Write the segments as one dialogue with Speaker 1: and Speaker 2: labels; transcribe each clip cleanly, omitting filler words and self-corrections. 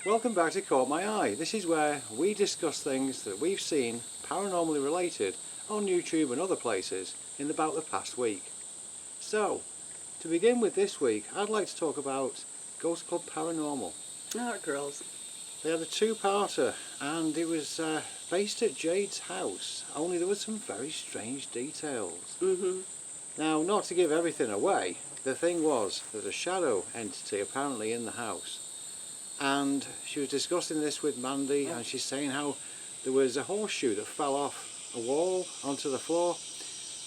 Speaker 1: Welcome back to Caught My Eye. This is where we discuss things that we've seen paranormally related on YouTube and other places in about the past week. So, to begin with this week, I'd like to talk about Ghost Club Paranormal.
Speaker 2: Oh, girls.
Speaker 1: They had a two-parter and it was based at Jade's house, only there were some very strange details. Now, not to give everything away, the thing was there's a shadow entity apparently in the house. And she was discussing this with Mandy, and she's saying how there was a horseshoe that fell off a wall onto the floor,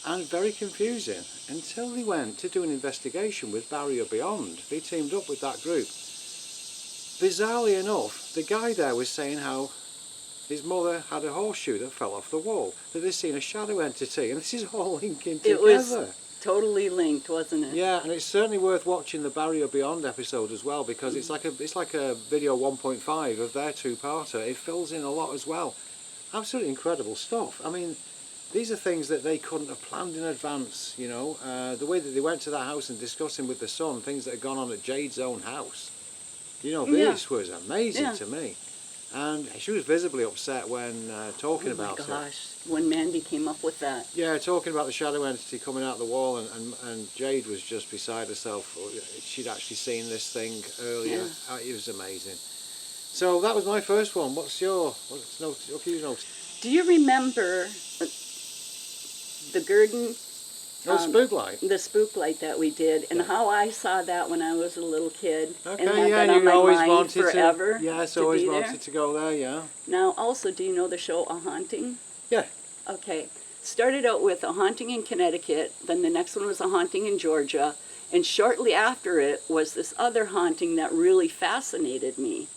Speaker 1: and very confusing until they went to do an investigation with Barrier Beyond. They teamed up with that group. Bizarrely enough, the guy there was saying how his mother had a horseshoe that fell off the wall, that they'd seen a shadow entity, and this is all linking together.
Speaker 2: It was totally linked, wasn't it?
Speaker 1: Yeah, and it's certainly worth watching the Barrier Beyond episode as well, because it's like a video 1.5 of their two-parter. It fills in a lot as well. Absolutely incredible stuff. I mean, these are things that they couldn't have planned in advance, you know. The way that they went to that house and discussing with the son things that had gone on at Jade's own house. You know, this was amazing to me. And she was visibly upset when talking about it.
Speaker 2: Oh my gosh, when Mandy came up with that.
Speaker 1: Yeah, talking about the shadow entity coming out the wall, and Jade was just beside herself. She'd actually seen this thing earlier. It was amazing. So that was my first one. What's your notes?
Speaker 2: Do you remember the Gurdon?
Speaker 1: Spook light.
Speaker 2: The spook light that we did, and how I saw that when I was a little kid.
Speaker 1: Okay,
Speaker 2: and that
Speaker 1: yeah,
Speaker 2: got on
Speaker 1: you
Speaker 2: my
Speaker 1: always
Speaker 2: mind
Speaker 1: wanted
Speaker 2: forever
Speaker 1: to. Yes,
Speaker 2: to
Speaker 1: always
Speaker 2: be
Speaker 1: wanted
Speaker 2: there.
Speaker 1: to go there. Yeah.
Speaker 2: Now, also, do you know the show A Haunting?
Speaker 1: Yeah.
Speaker 2: Okay. Started out with A Haunting in Connecticut, then the next one was A Haunting in Georgia, and shortly after it was this other haunting that really fascinated me.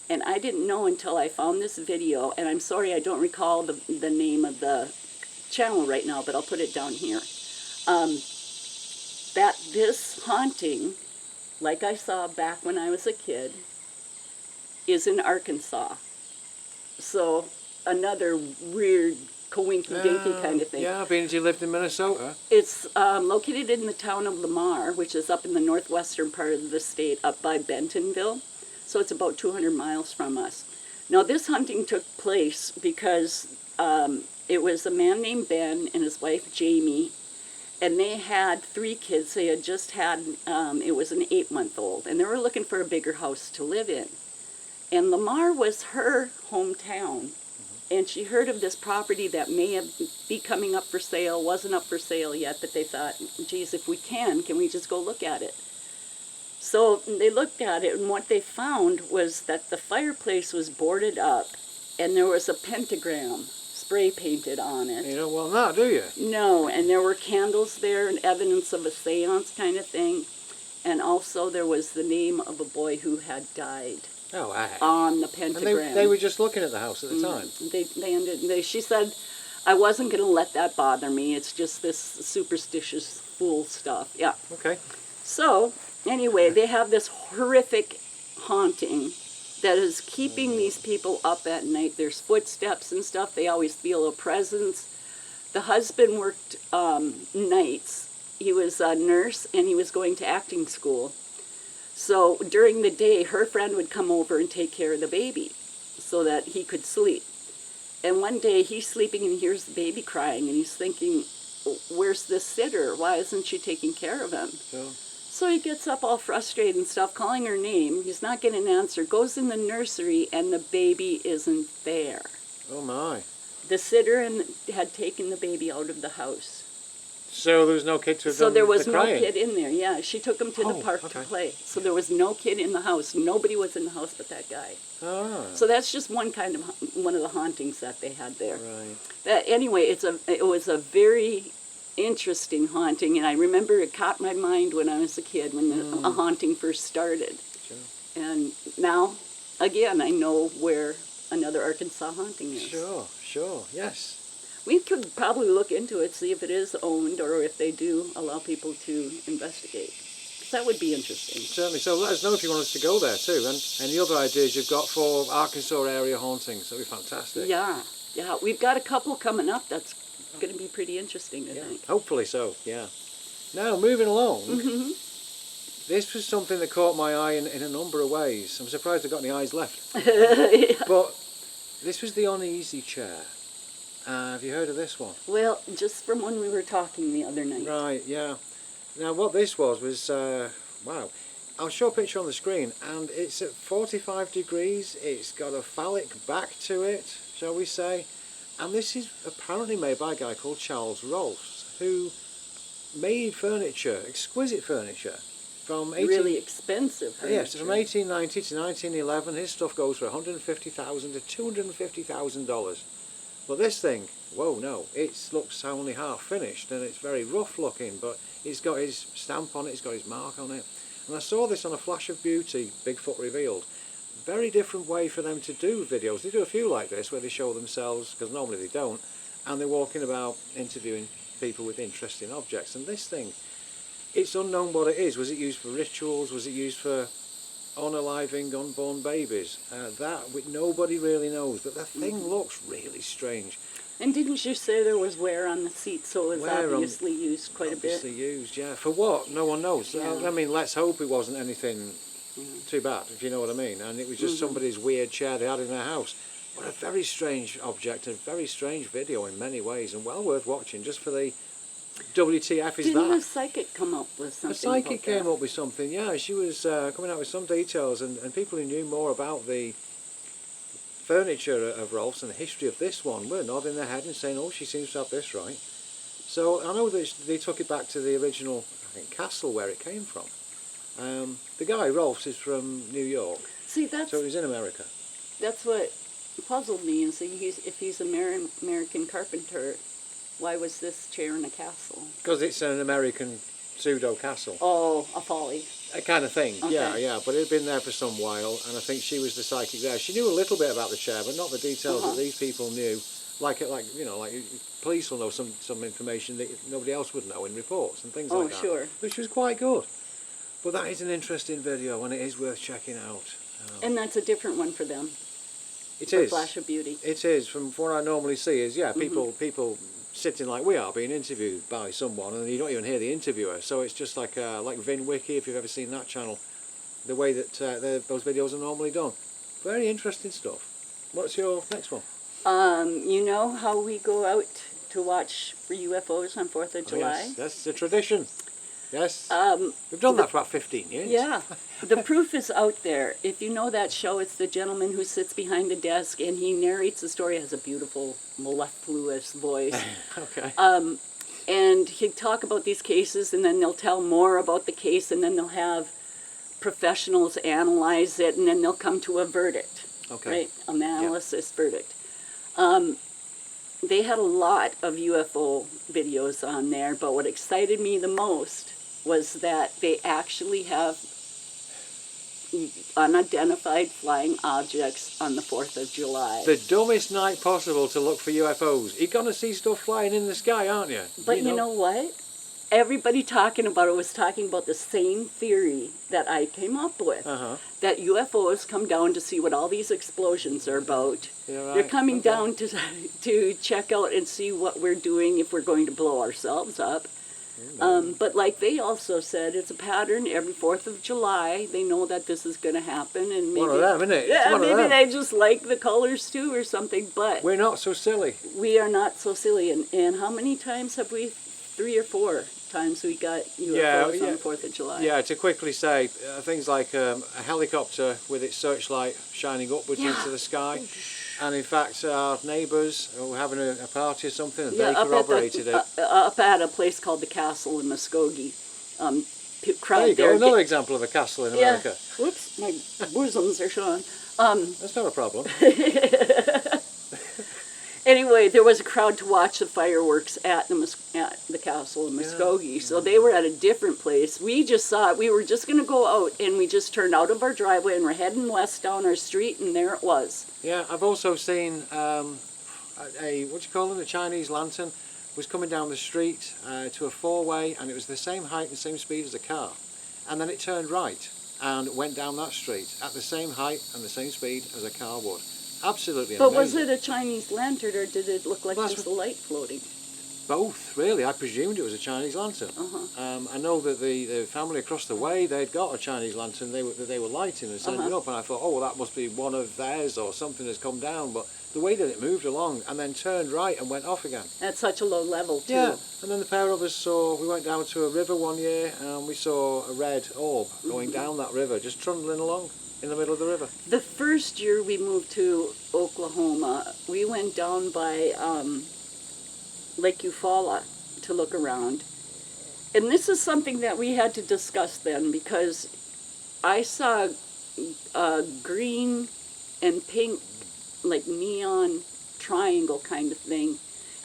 Speaker 2: And I didn't know until I found this video, and I'm sorry I don't recall the name of the channel right now, but I'll put it down here. That this haunting, like I saw back when I was a kid, is in Arkansas. So another weird coinky-dinky kind of thing.
Speaker 1: Yeah, being as you lived in Minnesota.
Speaker 2: It's located in the town of Lamar, which is up in the northwestern part of the state, up by Bentonville. So it's about 200 miles from us. Now this hunting took place because it was a man named Ben and his wife Jamie, and they had 3 kids. They had just had, it was an 8-month-old, and they were looking for a bigger house to live in. And Lamar was her hometown, and she heard of this property that may be coming up for sale, wasn't up for sale yet, but they thought, geez, if we can we just go look at it? So they looked at it, and what they found was that the fireplace was boarded up, and there was a pentagram spray painted on it.
Speaker 1: You don't want that, do you?
Speaker 2: No, and there were candles there and evidence of a seance kind of thing. And also there was the name of a boy who had died on the pentagram.
Speaker 1: And they were just looking at the house at the time.
Speaker 2: She said, I wasn't going to let that bother me. It's just this superstitious fool stuff. Yeah.
Speaker 1: Okay.
Speaker 2: So, anyway, they have this horrific haunting that is keeping these people up at night. There's footsteps and stuff. They always feel a presence. The husband worked nights. He was a nurse, and he was going to acting school. So during the day, her friend would come over and take care of the baby so that he could sleep. And one day, he's sleeping and he hears the baby crying, and he's thinking, where's this sitter? Why isn't she taking care of him? So he gets up all frustrated and stuff, calling her name. He's not getting an answer. Goes in the nursery, and the baby isn't there.
Speaker 1: Oh, my.
Speaker 2: The sitter had taken the baby out of the house.
Speaker 1: So there was no kid to have
Speaker 2: So
Speaker 1: done
Speaker 2: there was
Speaker 1: the
Speaker 2: no
Speaker 1: crying.
Speaker 2: kid in there, yeah. She took him to the park to play. So there was no kid in the house. Nobody was in the house but that guy.
Speaker 1: Ah.
Speaker 2: So that's just one of the hauntings that they had there.
Speaker 1: Right.
Speaker 2: Anyway, it was a very interesting haunting, and I remember it caught my mind when I was a kid, when a haunting first started.
Speaker 1: Sure.
Speaker 2: And now, again, I know where another Arkansas haunting is.
Speaker 1: Sure, yes.
Speaker 2: We could probably look into it, see if it is owned or if they do allow people to investigate. 'Cause that would be interesting.
Speaker 1: Certainly. So let us know if you want us to go there too. And any other ideas you've got for Arkansas area hauntings. That'd be fantastic.
Speaker 2: Yeah. We've got a couple coming up that's going to be pretty interesting, I think.
Speaker 1: Hopefully so, yeah. Now, moving along, this was something that caught my eye in a number of ways. I'm surprised I've got any eyes left. But this was the Uneasy Chair. Have you heard of this one?
Speaker 2: Well, just from when we were talking the other night.
Speaker 1: Right, yeah. Now, what this was, wow. I'll show a picture on the screen, and it's at 45 degrees. It's got a phallic back to it, shall we say. And this is apparently made by a guy called Charles Rolfs, who made furniture, exquisite furniture, from
Speaker 2: really expensive furniture.
Speaker 1: Yes, from 1890 to 1911. His stuff goes for $150,000 to $250,000. But this thing, whoa, no, it looks only half finished, and it's very rough looking, but it's got his stamp on it, it's got his mark on it. And I saw this on a Flash of Beauty, Bigfoot Revealed. Very different way for them to do videos. They do a few like this where they show themselves, because normally they don't, and they're walking about interviewing people with interesting objects. And this thing, it's unknown what it is. Was it used for rituals? Was it used for unaliving unborn babies? Nobody really knows, but the thing looks really strange.
Speaker 2: And didn't you say there was wear on the seat, so it was obviously used quite a bit?
Speaker 1: Obviously used, yeah. For what? No one knows.
Speaker 2: Yeah.
Speaker 1: I mean, let's hope it wasn't anything too bad, if you know what I mean. And it was just somebody's weird chair they had in their house. But a very strange object, a very strange video in many ways, and well worth watching just for the WTF is
Speaker 2: Didn't
Speaker 1: that.
Speaker 2: a psychic come up with something?
Speaker 1: A psychic came up with something, yeah. She was coming out with some details, and people who knew more about the furniture of Rolf's and the history of this one were nodding their head and saying, oh, she seems to have this right. So I know that they took it back to the original, I think, castle where it came from. The guy, Rolf's, is from New York.
Speaker 2: See,
Speaker 1: so he was in America.
Speaker 2: That's what puzzled me. And so if he's an American carpenter, why was this chair in a castle?
Speaker 1: Because it's an American pseudo castle.
Speaker 2: Oh, a folly.
Speaker 1: A kind of thing,
Speaker 2: Okay.
Speaker 1: yeah. But it had been there for some while, and I think she was the psychic there. She knew a little bit about the chair, but not the details that these people knew. Like police will know some information that nobody else would know in reports and things like that.
Speaker 2: Oh, sure.
Speaker 1: Which was quite good. But that is an interesting video, and it is worth checking out.
Speaker 2: And that's a different one for them.
Speaker 1: It
Speaker 2: for
Speaker 1: is.
Speaker 2: Flash of Beauty.
Speaker 1: It is. From what I normally see is, people sitting like we are being interviewed by someone, and you don't even hear the interviewer. So it's just like Vin Wiki, if you've ever seen that channel, the way that those videos are normally done. Very interesting stuff. What's your next one?
Speaker 2: You know how we go out to watch for UFOs on 4th of July?
Speaker 1: Yes, that's a tradition. Yes. We've done that for about 15 years.
Speaker 2: Yeah. The proof is out there. If you know that show, it's the gentleman who sits behind a desk and he narrates the story, has a beautiful, mellifluous voice.
Speaker 1: Okay.
Speaker 2: And he'd talk about these cases, and then they'll tell more about the case, and then they'll have professionals analyze it, and then they'll come to a verdict.
Speaker 1: Okay.
Speaker 2: Right? Analysis verdict. They had a lot of UFO videos on there, but what excited me the most was that they actually have unidentified flying objects on the 4th of July.
Speaker 1: The dumbest night possible to look for UFOs. You're going to see stuff flying in the sky, aren't you?
Speaker 2: But you know what? Everybody talking about it was talking about the same theory that I came up with. That UFOs come down to see what all these explosions are about.
Speaker 1: Yeah, right.
Speaker 2: They're coming down to check out and see what we're doing if we're going to blow ourselves up. But like they also said, it's a pattern every 4th of July. They know that this is going to happen. And maybe,
Speaker 1: one of them, isn't it?
Speaker 2: Yeah, maybe
Speaker 1: them.
Speaker 2: they just like the colors too or something. But
Speaker 1: we're not so silly.
Speaker 2: We are not so silly. And how many times have we? 3 or 4 times we got UFOs on the 4th of July.
Speaker 1: Yeah, to quickly say, things like a helicopter with its searchlight shining upwards into the sky. And in fact, our neighbours were having a party or something, and they corroborated it.
Speaker 2: Up at a place called the Castle in Muskogee. Crowd
Speaker 1: there you go, another example of a castle in America.
Speaker 2: Whoops, my bosoms are showing.
Speaker 1: That's not a problem.
Speaker 2: Anyway, there was a crowd to watch the fireworks at the castle in Muskogee. So they were at a different place. We just saw it. We were just going to go out, and we just turned out of our driveway, and we're heading west down our street, and there it was.
Speaker 1: Yeah, I've also seen what do you call them? A Chinese lantern was coming down the street to a four-way, and it was the same height and same speed as a car. And then it turned right and went down that street at the same height and the same speed as a car would. Absolutely amazing.
Speaker 2: But was it a Chinese lantern, or did it look like just a light floating?
Speaker 1: Both, really. I presumed it was a Chinese lantern. I know that the family across the way, they'd got a Chinese lantern they were lighting and sending it up, and I thought, oh, well, that must be one of theirs or something has come down. But the way that it moved along and then turned right and went off again.
Speaker 2: At such a low level, too.
Speaker 1: Yeah, and then the pair of us we went down to a river one year, and we saw a red orb going down that river, just trundling along in the middle of the river.
Speaker 2: The first year we moved to Oklahoma, we went down by Lake Eufaula to look around. And this is something that we had to discuss then, because I saw a green and pink, like neon triangle kind of thing.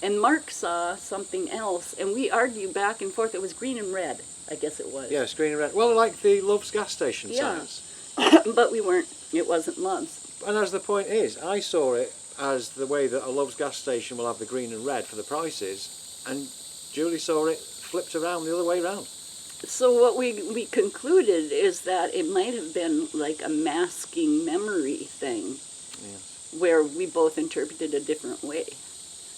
Speaker 2: And Mark saw something else, and we argued back and forth. It was green and red, I guess it was.
Speaker 1: Yes, green and red. Well, like the Love's gas station signs.
Speaker 2: But it wasn't Love's.
Speaker 1: And as the point is, I saw it as the way that a Love's gas station will have the green and red for the prices, and Julie saw it flipped around the other way around.
Speaker 2: So what we concluded is that it might have been like a masking memory thing, where we both interpreted a different way.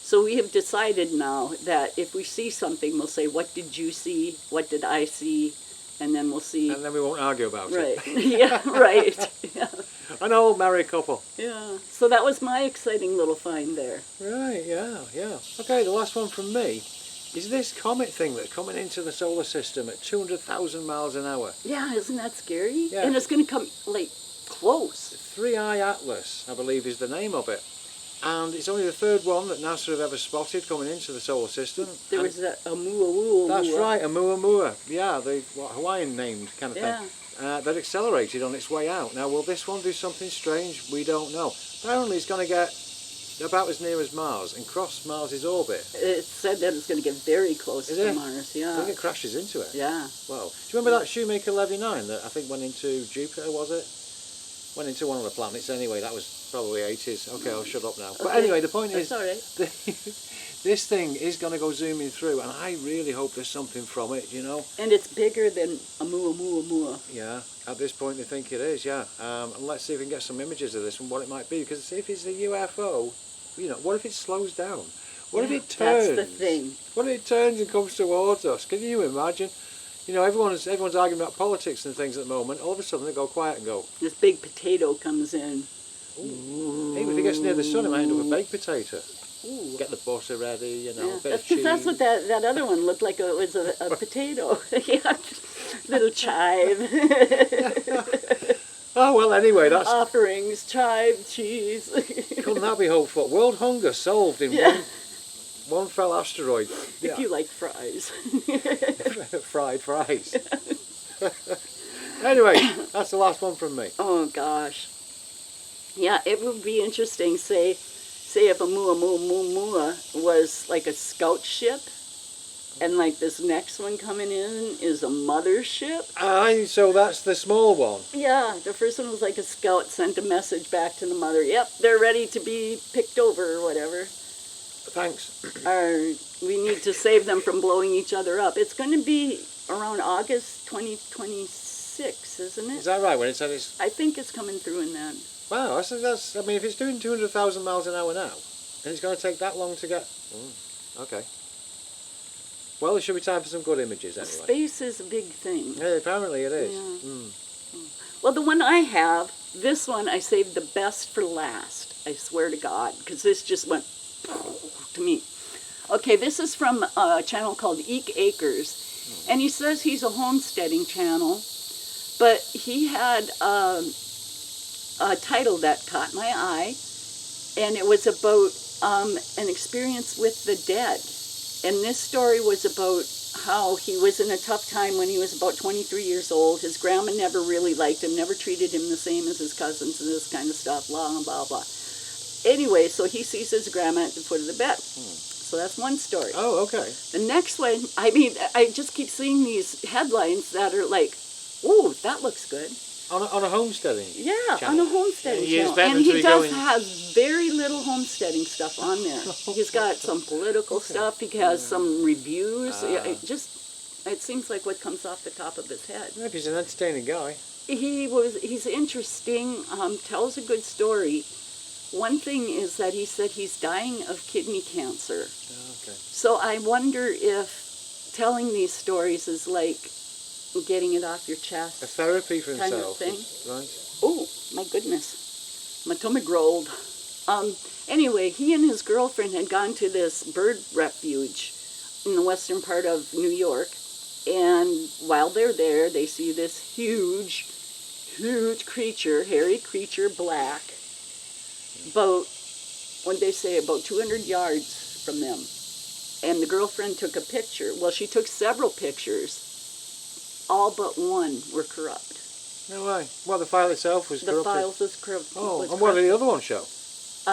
Speaker 2: So we have decided now that if we see something, we'll say, what did you see? What did I see? And then we'll see.
Speaker 1: And then we won't argue about
Speaker 2: it.
Speaker 1: Right.
Speaker 2: Yeah, right. Yeah.
Speaker 1: An old married couple.
Speaker 2: Yeah. So that was my exciting little find there.
Speaker 1: Right, yeah. Okay, the last one from me is this comet thing that's coming into the solar system at 200,000 miles an hour.
Speaker 2: Yeah, isn't that scary?
Speaker 1: Yeah.
Speaker 2: And it's going to come, like, close.
Speaker 1: 3-Eye Atlas, I believe, is the name of it. And it's only the third one that NASA have ever spotted coming into the solar system.
Speaker 2: There was a Oumuamua.
Speaker 1: That's right, Oumuamua. Yeah, the Hawaiian named kind of thing. That accelerated on its way out. Now, will this one do something strange? We don't know. Apparently, it's going to get about as near as Mars and cross Mars's orbit.
Speaker 2: It said that it's going to get very close to Mars,
Speaker 1: I think it crashes into it.
Speaker 2: Yeah.
Speaker 1: Wow. Do you remember that Shoemaker Levy 9 that I think went into Jupiter, was it? Went into one of the planets anyway. That was probably 80s. Okay, I'll shut up now. Okay. But anyway, the point is,
Speaker 2: all right.
Speaker 1: this thing is going to go zooming through, and I really hope there's something from it, you know.
Speaker 2: And it's bigger than Oumuamua.
Speaker 1: Yeah, at this point they think it is, yeah. And let's see if we can get some images of this and what it might be, because if it's a UFO, you know, what if it slows down? What if it turns?
Speaker 2: That's the thing.
Speaker 1: What if it turns and comes towards us? Can you imagine? You know, everyone's arguing about politics and things at the moment. All of a sudden they go quiet and go.
Speaker 2: This big potato comes in.
Speaker 1: Ooh. Even if it gets near the sun, it might end up a baked potato. Ooh. Get the butter ready, you know, a bit of cheese.
Speaker 2: That's what that other one looked like. It was a potato. Yeah, little chive.
Speaker 1: Oh, well, anyway, that's...
Speaker 2: Offerings, chive, cheese.
Speaker 1: Couldn't that be hopeful? World hunger solved in one fell asteroid.
Speaker 2: If you like fries.
Speaker 1: Fried fries. Anyway, that's the last one from me.
Speaker 2: Oh, gosh. Yeah, it would be interesting, say if Oumuamua was like a scout ship, and like this next one coming in is a mothership.
Speaker 1: So that's the small one.
Speaker 2: Yeah, the first one was like a scout sent a message back to the mother. Yep, they're ready to be picked over or whatever.
Speaker 1: Thanks.
Speaker 2: Or we need to save them from blowing each other up. It's going to be around August 2026, isn't it?
Speaker 1: Is that right? When it said it's...
Speaker 2: I think it's coming through in that.
Speaker 1: Wow, that's. I mean, if it's doing 200,000 miles an hour now, and it's going to take that long to get... okay. Well, it should be time for some good images anyway.
Speaker 2: Space is a big thing.
Speaker 1: Yeah, apparently it is.
Speaker 2: Yeah. Well, the one I have, this one I saved the best for last. I swear to God, because this just went to me. Okay, this is from a channel called Eke Acres, and he says he's a homesteading channel, but he had a title that caught my eye, and it was about an experience with the dead. And this story was about how he was in a tough time when he was about 23 years old. His grandma never really liked him, never treated him the same as his cousins and this kind of stuff, blah, blah, blah. Anyway, so he sees his grandma at the foot of the bed. So that's one story.
Speaker 1: Oh, okay.
Speaker 2: The next one, I mean, I just keep seeing these headlines that are like, "Ooh, that looks good."
Speaker 1: On a homesteading.
Speaker 2: Yeah,
Speaker 1: channel.
Speaker 2: on a homesteading
Speaker 1: He is
Speaker 2: channel. And he
Speaker 1: veteran
Speaker 2: does
Speaker 1: going-
Speaker 2: have very little homesteading stuff on there. He's got some political stuff. He has some reviews. It seems like what comes off the top of his head.
Speaker 1: Yeah, he's an entertaining guy.
Speaker 2: He's interesting, tells a good story. One thing is that he said he's dying of kidney cancer.
Speaker 1: Oh, okay.
Speaker 2: So I wonder if telling these stories is like getting it off your chest.
Speaker 1: A therapy for
Speaker 2: kind
Speaker 1: himself.
Speaker 2: of thing.
Speaker 1: Right.
Speaker 2: Oh, my goodness. My tummy growled. Anyway, he and his girlfriend had gone to this bird refuge in the western part of New York. And while they're there, they see this huge creature, hairy creature, black, about 200 yards from them. And the girlfriend took a picture. Well, she took several pictures. All but one were corrupt.
Speaker 1: No way. Well, the file itself was
Speaker 2: The
Speaker 1: corrupted.
Speaker 2: files was corrupt.
Speaker 1: Oh, and what did the other one show?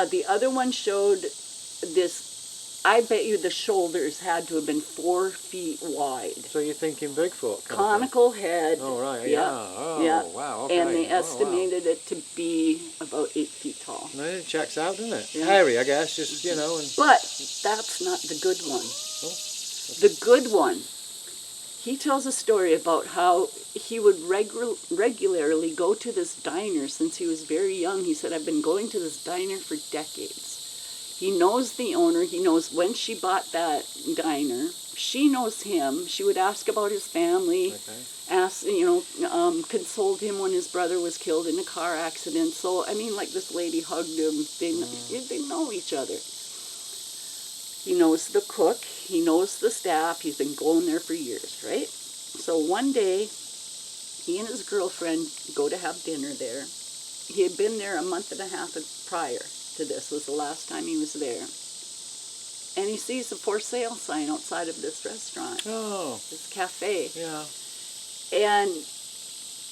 Speaker 2: The other one showed this, I bet you the shoulders had to have been 4 feet wide.
Speaker 1: So you're thinking Bigfoot?
Speaker 2: Conical head.
Speaker 1: Oh, right,
Speaker 2: Yeah.
Speaker 1: yeah. Oh,
Speaker 2: Yeah.
Speaker 1: wow, okay.
Speaker 2: And they
Speaker 1: Oh, wow.
Speaker 2: estimated it to be about 8 feet tall.
Speaker 1: No, it checks out, doesn't it?
Speaker 2: Yeah.
Speaker 1: Hairy, I guess, just, you know. And
Speaker 2: But that's not the good one.
Speaker 1: Oh,
Speaker 2: The good one, he tells a story about how he would regularly go to this diner since he was very young. He said, I've been going to this diner for decades. He knows the owner. He knows when she bought that diner. She knows him. She would ask about his family,
Speaker 1: okay.
Speaker 2: consoled him when his brother was killed in a car accident. So, I mean, like this lady hugged him. They know each other. He knows the cook. He knows the staff. He's been going there for years, right? So one day, he and his girlfriend go to have dinner there. He had been there a month and a half prior to this. Was the last time he was there. And he sees a for sale sign outside of this restaurant,
Speaker 1: Oh,
Speaker 2: this cafe.
Speaker 1: yeah.
Speaker 2: And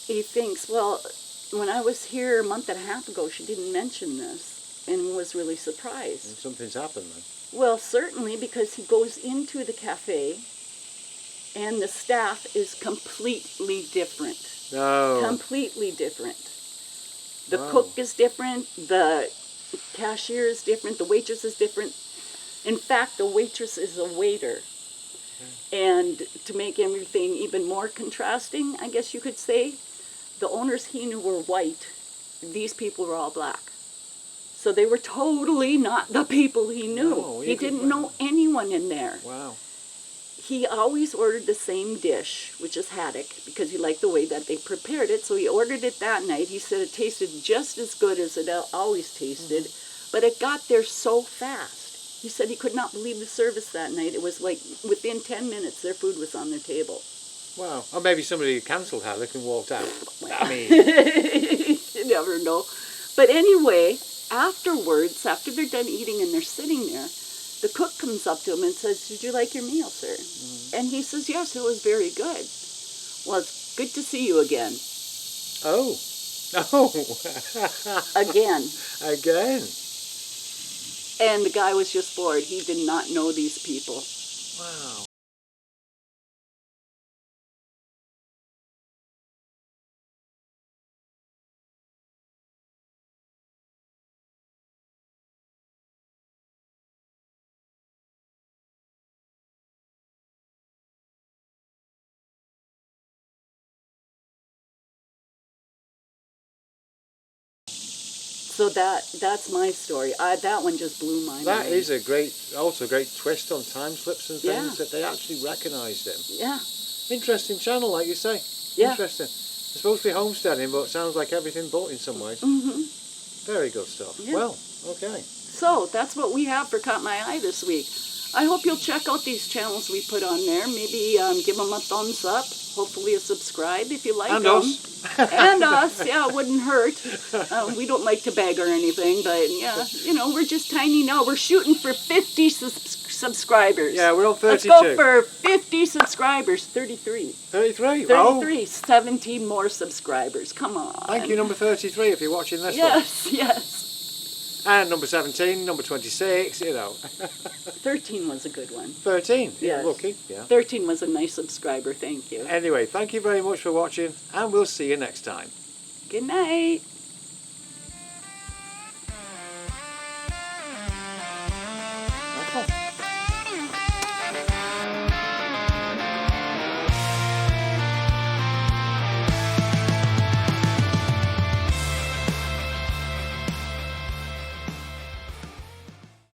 Speaker 2: he thinks, well, when I was here a month and a half ago, she didn't mention this, and was really surprised.
Speaker 1: Something's happened then.
Speaker 2: Well, certainly, because he goes into the cafe, and the staff is completely different.
Speaker 1: No.
Speaker 2: Completely different. The
Speaker 1: Wow.
Speaker 2: cook is different, the cashier is different, the waitress is different. In fact, the waitress is a waiter. And to make everything even more contrasting, I guess you could say, the owners he knew were white. These people were all black. So they were totally not the people he knew.
Speaker 1: No,
Speaker 2: he didn't know anyone in there.
Speaker 1: Wow.
Speaker 2: He always ordered the same dish, which is haddock, because he liked the way that they prepared it. So he ordered it that night. He said it tasted just as good as it always tasted, but it got there so fast. He said he could not believe the service that night. It was like within 10 minutes their food was on their table.
Speaker 1: Wow. Or maybe somebody cancelled haddock and walked out. I mean,
Speaker 2: You never know. But anyway, afterwards, after they're done eating and they're sitting there, the cook comes up to him and says, "Did you like your meal, sir?" And he says, "Yes, it was very good." "Well, it's good to see you again."
Speaker 1: oh. Oh.
Speaker 2: Again.
Speaker 1: Again.
Speaker 2: And the guy was just floored. He did not know these people.
Speaker 1: Wow.
Speaker 2: So that's my story. That one just blew my mind.
Speaker 1: That is also a great twist on time slips and things,
Speaker 2: Yeah.
Speaker 1: that they actually recognised him.
Speaker 2: Yeah.
Speaker 1: Interesting channel, like you say.
Speaker 2: Yeah.
Speaker 1: Interesting. It's supposed to be homesteading, but it sounds like everything but in some ways.
Speaker 2: Mm-hmm.
Speaker 1: Very good stuff.
Speaker 2: Yeah.
Speaker 1: Well, okay.
Speaker 2: So that's what we have for Caught My Eye this week. I hope you'll check out these channels we put on there. Maybe give them a thumbs up. Hopefully a subscribe if you like
Speaker 1: And
Speaker 2: them.
Speaker 1: us.
Speaker 2: And us. Yeah, it wouldn't hurt. We don't like to beg or anything, but yeah, we're just tiny now. We're shooting for 50 subscribers.
Speaker 1: Yeah, we're on 32.
Speaker 2: Let's go for 50 subscribers. 33.
Speaker 1: 33.
Speaker 2: 33.
Speaker 1: Oh,
Speaker 2: 17 more subscribers. Come on.
Speaker 1: thank you, number 33, if you're watching this one.
Speaker 2: Yes, yes.
Speaker 1: And number 17, number 26, you know.
Speaker 2: 13 was a good one.
Speaker 1: 13, yeah,
Speaker 2: Yes.
Speaker 1: lucky, yeah.
Speaker 2: 13 was a nice subscriber, thank you.
Speaker 1: Anyway, thank you very much for watching, and we'll see you next time.
Speaker 2: Good night.
Speaker 1: Okay.